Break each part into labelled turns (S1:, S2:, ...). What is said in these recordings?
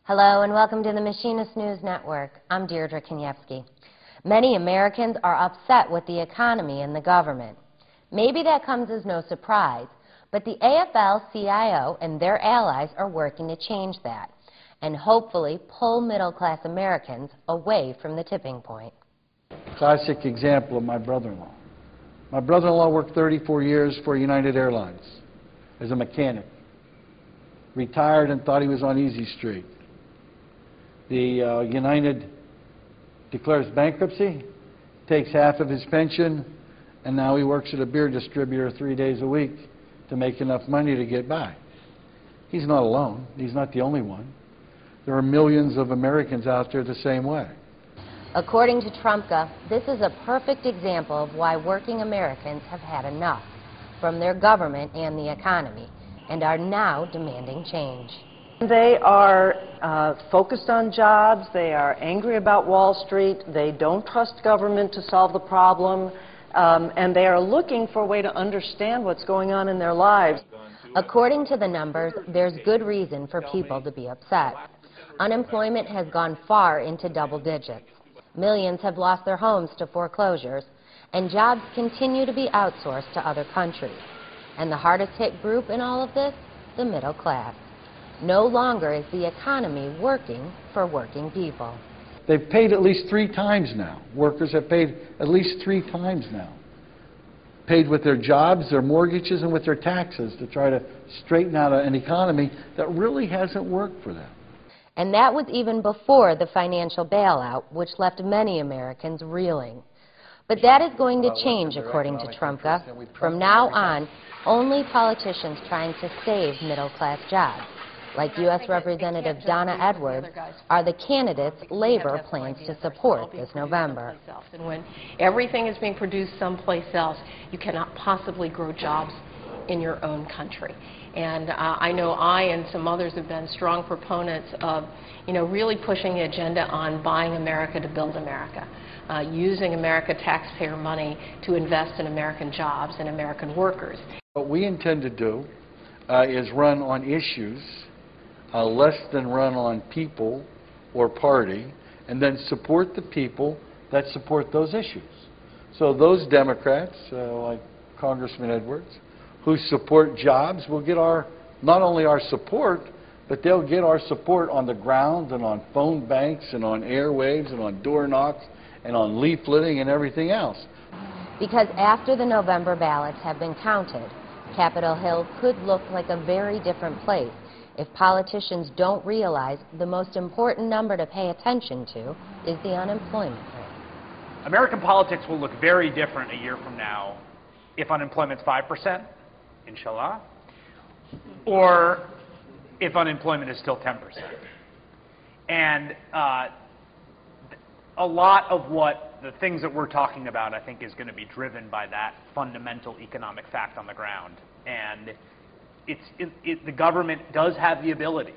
S1: Hello and welcome to the Machinists News Network. I'm DEIRDRE KANIEWSKI. Many Americans are upset with the economy and the government. Maybe that comes as no surprise, but the AFL-CIO and their allies are working to change that and hopefully pull middle-class Americans away from the tipping point.
S2: Classic example of my brother-in-law. My brother-in-law worked 34 years for United Airlines as a mechanic. Retired and thought he was on easy street. The United declares bankruptcy, takes half of his pension, and now he works at a beer distributor 3 days a week to make enough money to get by. He's not alone. He's not the only one. There are millions of Americans out there the same way.
S1: According to Trumka, this is a perfect example of why working Americans have had enough from their government and the economy and are now demanding change.
S3: They are focused on jobs, they are angry about Wall Street, they don't trust government to solve the problem, and they are looking for a way to understand what's going on in their lives.
S1: According to the numbers, there's good reason for people to be upset. Unemployment has gone far into double digits. Millions have lost their homes to foreclosures, and jobs continue to be outsourced to other countries. And the hardest hit group in all of this? The middle class. No longer is the economy working for working people.
S2: They've paid at least 3 times now. Workers have paid at least 3 times now. Paid with their jobs, their mortgages, and with their taxes to try to straighten out an economy that really hasn't worked for them.
S1: And that was even before the financial bailout, which left many Americans reeling. But that is going to change, according to Trumka. From now on, only politicians trying to save middle-class jobs, like U.S. Representative Donna Edwards, are the candidates Labor plans to support this November.
S4: And when everything is being produced someplace else, you cannot possibly grow jobs in your own country. And I know I and some others have been strong proponents of, really pushing the agenda on buying America to build America, using America taxpayer money to invest in American jobs and American workers.
S2: What we intend to do is run on issues, less than run on people or party, and then support the people that support those issues. So those Democrats, like Congressman Edwards, who support jobs will get not only our support, but they'll get our support on the ground and on phone banks and on airwaves and on door knocks and on leafleting and everything else.
S1: Because after the November ballots have been counted, Capitol Hill could look like a very different place if politicians don't realize the most important number to pay attention to is the unemployment rate.
S5: American politics will look very different a year from now if unemployment's 5%, inshallah, or if unemployment is still 10%. And a lot of the things that we're talking about, I think, is going to be driven by that fundamental economic fact on the ground. And the government does have the ability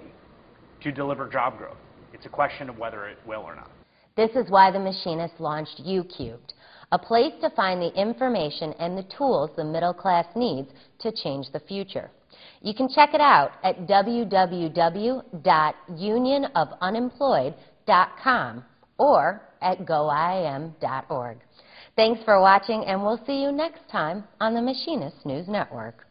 S5: to deliver job growth. It's a question of whether it will or not.
S1: This is why the Machinists launched U-Cubed, a place to find the information and the tools the middle class needs to change the future. You can check it out at www.unionofunemployed.com or at goiam.org. Thanks for watching, and we'll see you next time on the Machinists News Network.